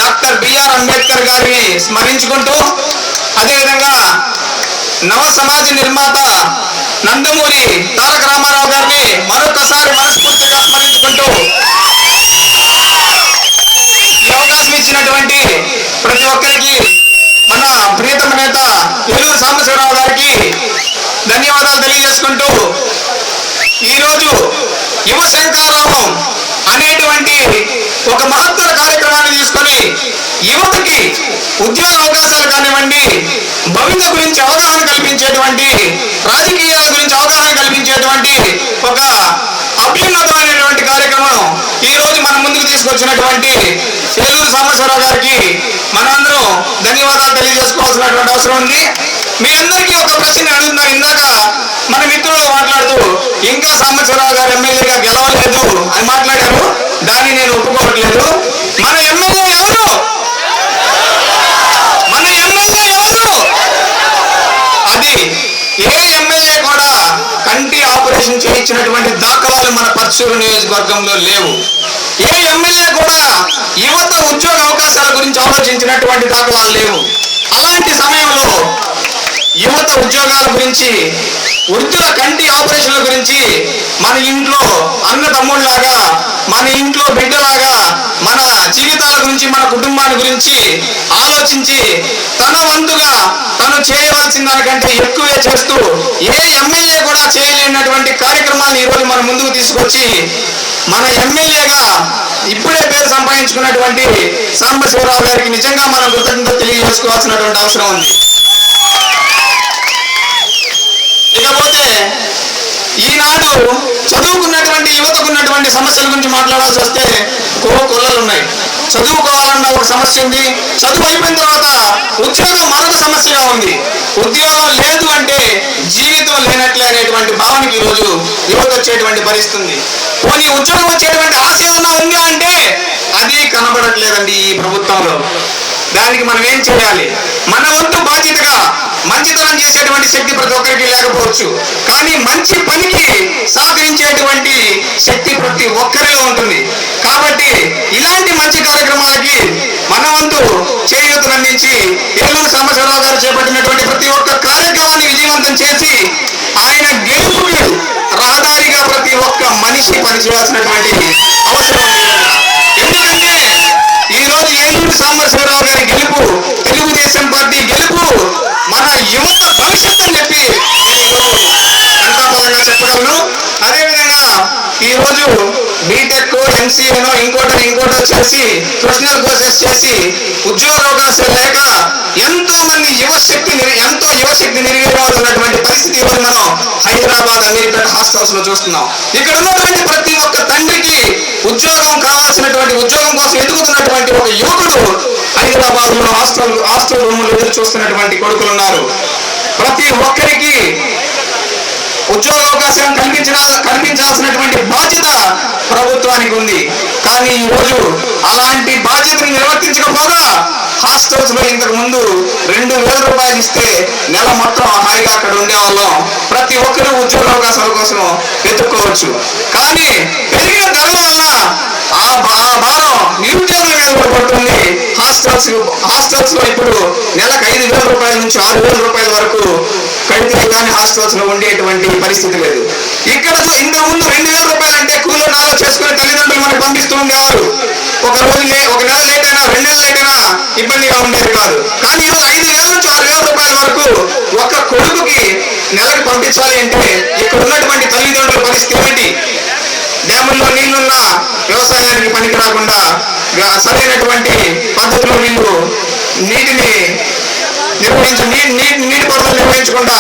Doctor BR Ambedkar గారిని స్మరించుకుంటూ, అదేవిధంగా నవ సమాజ నిర్మాత నందమూరి తారక రామారావు గారిని మరొకసారి మనస్ఫూర్తిగా స్మరించుకుంటూ, ఈ అవకాశం ఇచ్చినటువంటి ప్రతి ఒక్కరికి, మన ప్రియతమ నేత ఏలూరు సాంబశివరావు గారికి ధన్యవాదాలు తెలియజేసుకుంటూ, ఈరోజు యువ శంకారావం అనేటువంటి ఒక మహత్తర కార్యక్రమాన్ని తీసుకొని యువతకి ఉద్యోగ అవకాశాలు కానివ్వండి, భవిష్యత్తు గురించి అవగాహన కల్పించేటువంటి, రాజకీయాల గురించి అవగాహన కల్పించేటువంటి ఒక అభ్యున్నతమైనటువంటి కార్యక్రమం ఈ రోజు మన ముందుకు తీసుకొచ్చినటువంటి ఏలూరు సాంబశివరావు గారికి మనందరం ధన్యవాదాలు తెలియజేసుకోవాల్సినటువంటి అవసరం ఉంది. మీ అందరికీ ఒక ప్రశ్న అడుగుతున్నారు. ఇందాక మన మిత్రులు మాట్లాడుతూ ఇంకా సాంబశివరావు గారు ఎమ్మెల్యేగా గెలవలేదు అని మాట్లాడారు. దాన్ని నేను ఒప్పుకోవట్లేదు. మన ఎమ్మెల్యే ఎవరు? మన ఎమ్మెల్యే ఎవరు? అది ఏ ఎమ్మెల్యే కూడా కంటి ఆపరేషన్ చేయించినటువంటి దాఖలాలు మన పర్చూరు నియోజకవర్గంలో లేవు. ఏ ఎమ్మెల్యే కూడా యువత ఉద్యోగ అవకాశాల గురించి ఆలోచించినటువంటి దాఖలాలు లేవు. అలాంటి సమయంలో యువత ఉద్యోగాల గురించి, వృద్ధుల కంటి ఆపరేషన్ల గురించి మన ఇంట్లో అన్న తమ్ముళ్లాగా, మన ఇంట్లో బిడ్డలాగా, మన జీవితాల గురించి, మన కుటుంబాన్ని గురించి ఆలోచించి తన వంతుగా తను చేయవలసిన దానికంటే ఎక్కువే చేస్తూ ఏ ఎమ్మెల్యే కూడా చేయలేనటువంటి కార్యక్రమాలను ఈరోజు మన ముందుకు తీసుకొచ్చి మన ఎమ్మెల్యేగా ఇప్పుడే పేరు సంపాదించుకున్నటువంటి సాంబశివరావు గారికి నిజంగా మనం కృతజ్ఞత తెలియజేసుకోవాల్సినటువంటి అవసరం ఉంది. ఇకపోతే ఈనాడు చదువుకున్నటువంటి యువతకున్నటువంటి సమస్యల గురించి మాట్లాడాల్సి వస్తే కొల్లలు ఉన్నాయి. చదువుకోవాలన్న ఒక సమస్య ఉంది. చదువు అయిపోయిన తర్వాత ఉద్యోగం మరొక సమస్యగా ఉంది. ఉద్యోగం లేదు అంటే జీవితం లేనట్లే అనేటువంటి భావనకి ఈరోజు యువత వచ్చేటువంటి పరిస్థితి ఉంది. పోనీ ఉద్యోగం వచ్చేటువంటి ఆశ ఏమన్నా ఉందా అంటే అది కనబడట్లేదండి ఈ ప్రభుత్వంలో. దానికి మనం ఏం చేయాలి? మన వంతు బాధ్యతగా మంచితనం చేసేటువంటి శక్తి ప్రతి ఒక్కరికి లేకపోవచ్చు, కానీ మంచి పనికి సహకరించేటువంటి శక్తి ప్రతి ఒక్కరిలో ఉంటుంది. కాబట్టి ఇలాంటి మంచి కార్యక్రమాలకి మన వంతు చేయూతనందించి ఏలూరు సాంబశివరావు గారు చేపట్టినటువంటి ప్రతి ఒక్క కార్యక్రమాన్ని విజయవంతం చేసి ఆయన గెలుపుకి రహదారిగా ప్రతి ఒక్క మనిషి పనిచేయాల్సినటువంటి అవసరం ఉంది. ఎందుకంటే ఈ రోజు ఏలూరు సాంబశివరావు గారి గెలుపు, తెలుగుదేశం పార్టీ గెలుపు మన యువత భవిష్యత్తు అని చెప్పి నేను ఈరోజు ఘంటాపదంగా చెప్పగలను. అదేవిధంగా ఈరోజు బీటెక్, ఎంసీఏనో ఇంకోటో చేసి ప్రొఫెషనల్ కోర్సెస్ చేసి ఉద్యోగ అవకాశాలు లేక ఎంతో యువశక్తి నిర్వీర్యమవుతున్నటువంటి పరిస్థితి ఈరోజు మనం హైదరాబాద్, అమీర్పేట హాస్టల్స్ లో చూస్తున్నాం. ఇక్కడ ఉన్నటువంటి ప్రతి ఒక్క తండ్రికి ఉద్యోగం కావాల్సినటువంటి, ఉద్యోగం కోసం ఎదుగుతున్నటువంటి ఒక యువకుడు హైదరాబాద్ లో హాస్టల్ రూములు ఎదురు చూస్తున్నటువంటి కొడుకులు ఉన్నారు. ప్రతి ఒక్కరికి ఉద్యోగ అవకాశం కల్పించాల్సినటువంటి బాధ్యత ప్రభుత్వానికి ఉంది. కానీ ఈరోజు అలాంటి బాధ్యతను నిర్వర్తించకపోగా హాస్టల్స్ లో ఇంతకు ముందు 2,000 రూపాయలు ఇస్తే నెల మొత్తం హాయిగా అక్కడ ఉండేవాళ్ళం. ప్రతి ఒక్కరూ ఉద్యోగ అవకాశాల కోసం వెతుక్కోవచ్చు. కానీ పెరిగిన ధరల వల్ల ఆ భారం నిరుద్యోగుల మీద కూడా పడుతుంది. హాస్టల్స్ లో ఇప్పుడు నెలకు 5,000 రూపాయల నుంచి 6,000 రూపాయల వరకు కడితే కానీ హాస్టల్స్ లో ఉండేటువంటి పరిస్థితి లేదు. ఇక్కడ ఇంతకు ముందు 2,000 రూపాయలు అంటే కూలో నాలో చేసుకుని తల్లిదండ్రులు మనకు పంపిస్తూ ఉండేవారు. ఒక నెల లేట్ అయినా 2 నెలలు లేట్ అయినా ఇబ్బందిగా ఉండేది కాదు. కానీ ఈరోజు 5,000 నుంచి 6,000 రూపాయల వరకు ఒక కొడుకుకి నెలకు పంపించాలి అంటే ఇక్కడ ఉన్నటువంటి తల్లిదండ్రుల పరిస్థితి ఏమిటి? డ్యాముల్లో నీళ్లున్నా వ్యవసాయానికి పనికి రాకుండా సరైనటువంటి పద్ధతిలో వీళ్ళు నీటి పారుదల నిర్వహించకుండా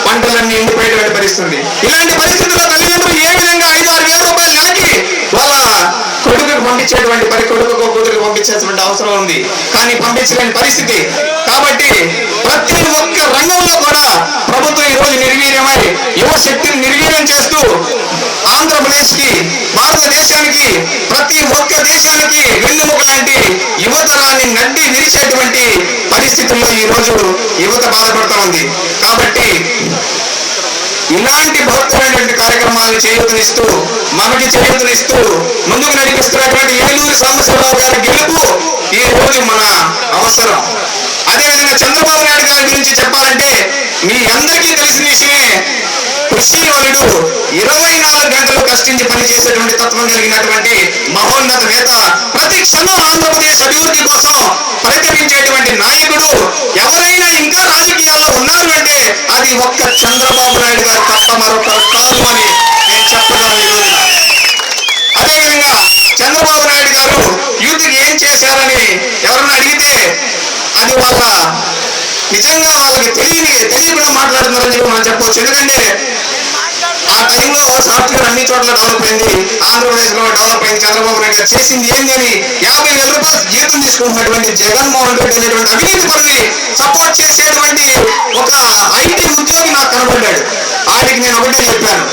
పంటలన్నీ ఎండిపోయేటువంటి పరిస్థితి. ఇలాంటి పరిస్థితుల్లో తల్లిదండ్రులు ఏ విధంగా 5-6 వేల రూపాయలు నెలకి వాళ్ళ కొడుకుకు పంపించేటువంటి కొడుకు కూతురికి పంపించాల్సిన అవసరం ఉంది. కానీ పంపించలేని పరిస్థితి. కాబట్టి ప్రతి ఒక్క రంగంలో కూడా ప్రభుత్వం ఈరోజు నిర్వీర్యమై యువశక్తిని నిర్వీర్యం చేస్తూ ఆంధ్రప్రదేశ్ కి, భారతదేశానికి, ప్రతి ఒక్క దేశానికి వెన్నుముక లాంటి యువతరాన్ని నడ్డి విరిచేటువంటి పరిస్థితుల్లో ఈరోజు యువత బాధపడుతూ ఉంది. కాబట్టి ఇలాంటి బృహత్తమైనటువంటి కార్యక్రమాలను మనకి చేయూతనిస్తూ ముందుకు నడిపిస్తున్నటువంటి ఏలూరు సాంబశివరావు గారి గెలుపు ఈ ఈరోజు మన అవసరం. అదేవిధంగా చంద్రబాబు నాయుడు గారి గురించి చెప్పాలంటే మీ అందరికీ తెలిసిన విషయమే. కృషివలుడు 24 గంటలు కష్టించి పనిచేసేటువంటి తత్వం కలిగినటువంటి మహోన్నత నేత, ప్రతి క్షణం ఆంధ్రప్రదేశ్ అభివృద్ధి కోసం పరితపించేటువంటి నాయకుడు ఎవరైనా ఇంకా రాజకీయాల్లో ఉన్నారు అంటే అది ఒక్క చంద్రబాబు నాయుడు గారు తప్ప మరొకరు కాదు అని నేను చెప్పగలను ఈ రోజున. అదేవిధంగా చంద్రబాబు నాయుడు గారు యూత్కి ఏం చేశారని ఎవరన్నా అడిగితే అది వాళ్ళ నిజంగా వాళ్ళకి తెలియకుండా మాట్లాడుతున్నారని చెప్పి మనం చెప్పవచ్చు. ఎందుకంటే ఆ టైంలో సాఫ్ట్వేర్ అన్ని చోట్ల డెవలప్ అయింది, ఆంధ్రప్రదేశ్ లో డెవలప్ అయింది. చంద్రబాబు నాయుడు గారు చేసింది ఏంటి అని 50,000 రూపాయలు జీతం తీసుకుంటున్నటువంటి జగన్మోహన్ రెడ్డి అనేటువంటి అవినీతి పనిని సపోర్ట్ చేసేటువంటి ఒక ఐటీ ఉద్యోగి నాకు కనబడ్డాడు. వాటికి నేను ఒకటే చెప్పాను,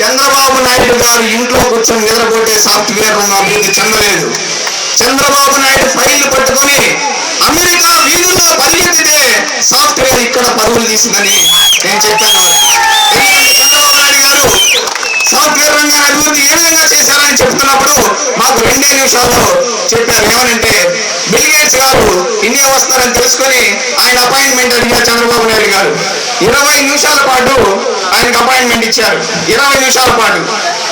చంద్రబాబు నాయుడు గారు ఇంట్లో కూర్చొని నిద్రపోతే సాఫ్ట్వేర్ అభివృద్ధి చెందలేదు. చంద్రబాబు నాయుడు ఫైళ్లు పట్టుకొని అమెరికా వీధుల్లో పరిగెత్తితే సాఫ్ట్వేర్ ఇక్కడ పరుగులు తీసిందని నేను చెప్పాను. చంద్రబాబు నాయుడు గారు సాఫ్ట్వేర్ రంగాన్ని అభివృద్ధి ఏ విధంగా చేశారని చెప్తున్నప్పుడు మాకు 2 నిమిషాల్లో చెప్పారు. ఏమనంటే బిల్ గేట్స్ గారు ఇండియా వస్తారని తెలుసుకొని ఆయన అపాయింట్మెంట్ అడిగారు చంద్రబాబు నాయుడు గారు. 20 నిమిషాల పాటు ఆయనకు అపాయింట్మెంట్ ఇచ్చారు. 20 నిమిషాల పాటు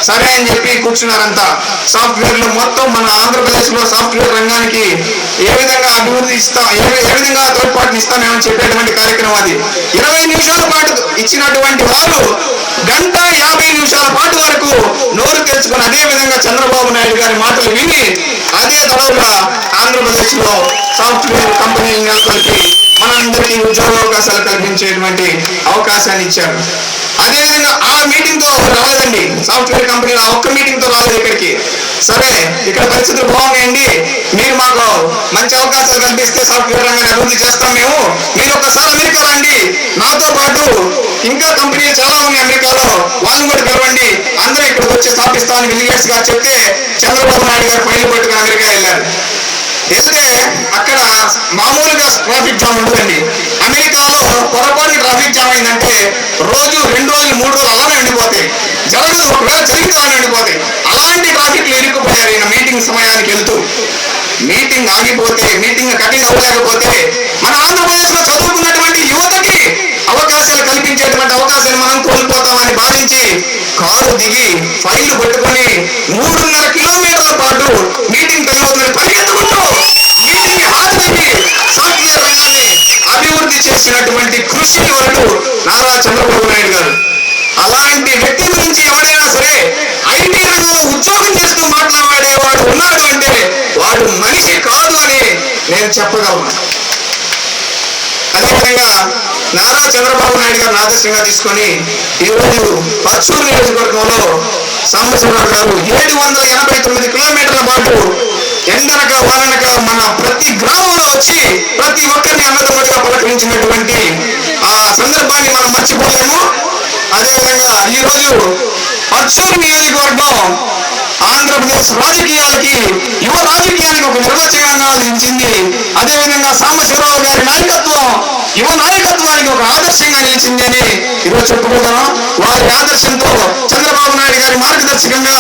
సరే అని చెప్పి కూర్చున్నారంతా. సాఫ్ట్వేర్ లో మొత్తం మన ఆంధ్రప్రదేశ్ లో సాఫ్ట్వేర్ రంగానికి ఏ విధంగా అభివృద్ధి ఏ విధంగా తోడ్పాటుని ఇస్తామేమని చెప్పేటువంటి కార్యక్రమం అది. 20 నిమిషాల పాటు ఇచ్చినటువంటి వారు 1:50 నిమిషాల పాటు వరకు నోరు తెచ్చుకొని అదే విధంగా చంద్రబాబు నాయుడు గారి మాటలు విని అదే తడవుగా ఆంధ్రప్రదేశ్ లో సాఫ్ట్వేర్ కంపెనీలు నెలకొల్పి మనందరికీ ఉద్యోగావకాశాలు కల్పించేటువంటి అవకాశాన్ని ఇచ్చారు. అదేవిధంగా ఆ మీటింగ్ తో రాలేదండి, సాఫ్ట్వేర్ కంపెనీలు ఆ ఒక్క మీటింగ్ తో రాలేదు ఇక్కడికి. సరే ఇక్కడ పరిస్థితులు బాగున్నాయండి, మీరు మాకు మంచి అవకాశాలు కల్పిస్తే సాఫ్ట్వేర్ రంగాన్ని అభివృద్ధి చేస్తాం మేము, మీరు ఒకసారి అమెరికా రండి, నాతో పాటు ఇంకా కంపెనీలు చాలా ఉన్నాయి అమెరికాలో, వాళ్ళని కూడా పిలవండి, అందరూ ఇక్కడికి వచ్చి స్థాపిస్తామని బిల్ గేట్స్ గారు చెప్తే చంద్రబాబు నాయుడు గారు ఫైల్ పట్టుకుని అమెరికా వెళ్ళారు. వెళ్తే అక్కడ మామూలుగా ట్రాఫిక్ జామ్ ఉంటుందండి. అమెరికాలో పొరపాటు ట్రాఫిక్ జామ్ అయిందంటే రోజు 2 రోజులు 3 రోజులు అలానే ఉండిపోతాయి, జరగదు, ఒకవేళ జరిగితే అలానే ఉండిపోతాయి. అలాంటి ట్రాఫిక్ లో ఇరుక్కుపోయారు ఈయన మీటింగ్ సమయానికి వెళ్తూ. మీటింగ్ ఆగిపోతే, మీటింగ్ కటింగ్ అవ్వలేకపోతే మన ఆంధ్రప్రదేశ్ లో చదువుకున్నటువంటి యువతకి అవకాశాలు కల్పించేటువంటి అవకాశాలు మనం కోల్పోతామని భావించి కారు దిగి ఫైళ్లు పట్టుకొని 3.5 కిలోమీటర్ల పాటు మీటింగ్ టైం అవుతుందని పరిగెత్తుకుంటూ మీటింగ్ హాజరయ్యి సాఫ్ట్వేర్ రంగాన్ని అభివృద్ధి చేసినటువంటి కృషి వరుడు నారా చంద్రబాబు నాయుడు గారు. అలాంటి వ్యక్తి గురించి ఎవరైనా సరే ఐటీ రంగంలో ఉద్యోగం చేస్తూ మాట్లాడేవాడు ఉన్నాడు అంటే వాడు మనిషి కాదు అని నేను చెప్పగలను. అదేవిధంగా నారా చంద్రబాబు నాయుడు గారిని ఆదర్శంగా తీసుకొని ఈరోజు పర్చూరు నియోజకవర్గంలో సాంబశివరావు గారు 789 కిలోమీటర్ల పాటు ఎండనక వాననక మన ప్రతి గ్రామంలో వచ్చి ప్రతి ఒక్కరిని అన్నదమ్ముడిగా పలకరించినటువంటి ఆ సందర్భాన్ని మనం మర్చిపోలేము. అదేవిధంగా ఈరోజు పర్చూరు నియోజకవర్గం ఆంధ్రప్రదేశ్ రాజకీయాలకి, యువ రాజకీయానికి ఒక నిర్వచనంగా నిలిచింది. అదేవిధంగా సాంబశివరావు గారి నాయకత్వం యువ నాయకత్వానికి ఒక ఆదర్శంగా నిలిచింది అని ఈరోజు చెప్పుకుంటున్నాం. వారి ఆదర్శంతో చంద్రబాబు నాయుడు గారి మార్గదర్శకంగా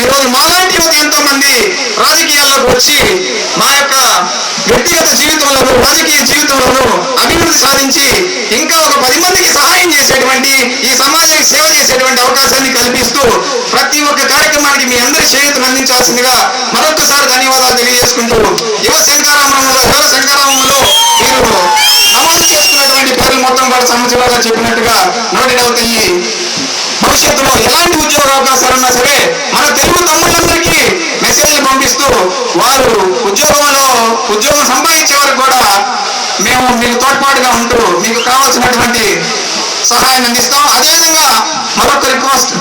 ఈరోజు మాలాంటి యువత ఎంతో మంది రాజకీయాల్లోకి వచ్చి మా యొక్క వ్యక్తిగత జీవితంలోనూ రాజకీయ జీవితంలోనూ అభివృద్ధి సాధించి ఇంకా ఒక 10 మందికి సహాయం చేసేటువంటి, ఈ సమాజానికి సేవ చేసేటువంటి అవకాశాన్ని కల్పిస్తూ ప్రతి ఒక్క కార్యక్రమానికి మీ అందరి చేయూతను అందించాల్సిందిగా మరొకసారి ధన్యవాదాలు తెలియజేసుకుంటూ యువ శంకరామంలో మీరు నమోదు చేసుకున్నటువంటి పేర్లు మొత్తం కూడా సంవత్సరాలుగా చెప్పినట్టుగా నోటెడ్ అవుతాయి. భవిష్యత్తులో ఎలాంటి ఉద్యోగ అవకాశాలు ఉన్నా సరే మన తెలుగు తమ్ముళ్ళందరికీ మెసేజ్లు పంపిస్తూ వారు ఉద్యోగం సంపాదించే వరకు కూడా మేము మీకు తోడ్పాటుగా ఉంటూ మీకు కావాల్సినటువంటి సహాయాన్ని అందిస్తాం. అదేవిధంగా మరొక రిక్వెస్ట్,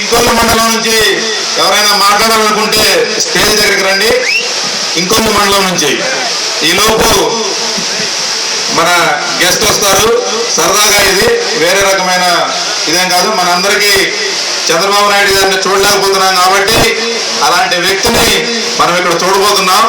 ఇంకొల్లు మండలం నుంచి ఎవరైనా మాట్లాడాలనుకుంటే స్టేజ్ దగ్గరికి రండి. ఇంకొల్లు మండలం నుంచి ఈలోపు మన గెస్ట్ వస్తారు. సరదాగా ఇది వేరే రకమైన ఇదేం కాదు, మనందరికీ చంద్రబాబు నాయుడు గారిని చూడలేకపోతున్నాం కాబట్టి అలాంటి వ్యక్తిని మనం ఇక్కడ చూడబోతున్నాం.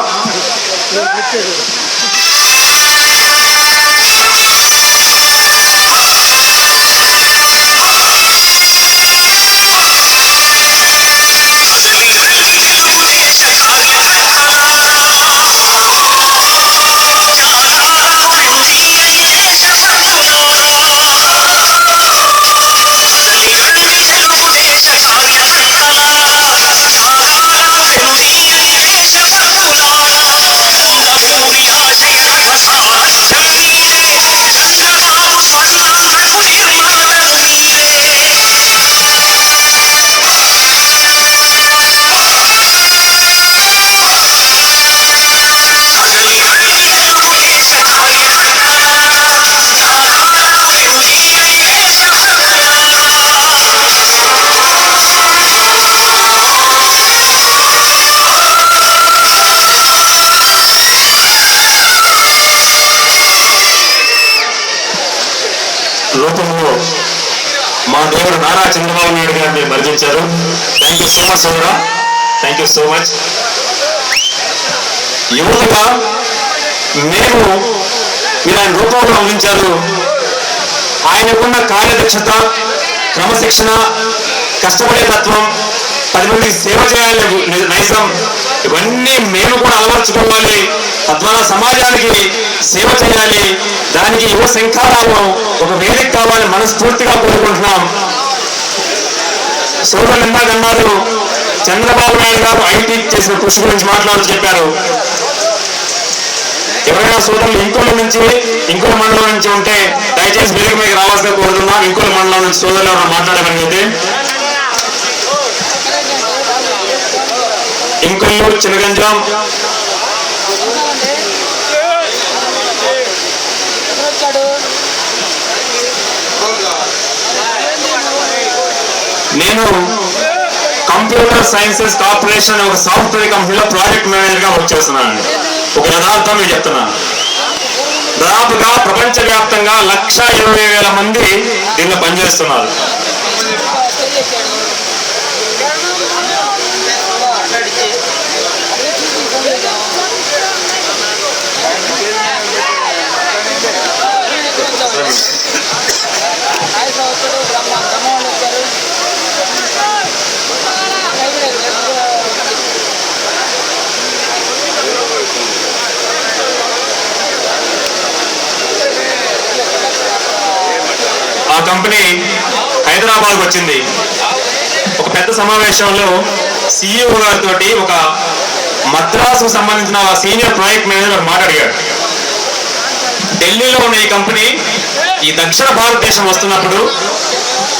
రూపంలో మా దేవుడు నారా చంద్రబాబు నాయుడు గారిని మర్జించారు. థ్యాంక్ యూ సో మచ్ సోదరా, థ్యాంక్ యూ సో మచ్. యువతగా మేము మీరు ఆయన రూపంలో అందించారు. ఆయనకున్న కార్యదక్షత, క్రమశిక్షణ, కష్టపడే తత్వం, 10 మందికి సేవ చేయాలనే నైజం, ఇవన్నీ మేము కూడా అలవర్చుకోవాలి. తద్వారా సమాజానికి సేవ చేయాలి. దానికి యువ శంఖారావం ఒక వేదిక కావాలని మనస్ఫూర్తిగా కోరుకుంటున్నాం. సోదరులు ఇందాక అన్నారు, చంద్రబాబు నాయుడు గారు ఐటీ చేసిన కృషి గురించి మాట్లాడుతూ చెప్పారు. ఎవరైనా సోదరులు ఇంకోల మండలం నుంచి ఉంటే దయచేసి వేదిక మీద రావాల్సిన కోరుతున్నాం. ఇంకోల మండలం నుంచి సోదరులు ఎవరైనా మాట్లాడగలిగితే ఇంకొల్లు, చినగంజాం, నేను కంప్యూటర్ సైన్సెస్ కార్పొరేషన్ ఒక సాఫ్ట్వేర్ కంపెనీలో ప్రాజెక్ట్ మేనేజర్ గా వర్క్ చేస్తున్నాను. ఒక యథార్థం మీకు చెప్తున్నాను. దాదాపుగా ప్రపంచవ్యాప్తంగా 1,20,000 మంది దీనిలో పనిచేస్తున్నారు. ఆ కంపెనీ హైదరాబాద్కి వచ్చింది. ఒక పెద్ద సమావేశంలో CEO గారితో ఒక మద్రాసుకు సంబంధించిన సీనియర్ ప్రాజెక్ట్ మేనేజర్ మాట్లాడాడు. ఢిల్లీలో ఉన్న ఈ కంపెనీ ఈ దక్షిణ భారతదేశం వస్తున్నప్పుడు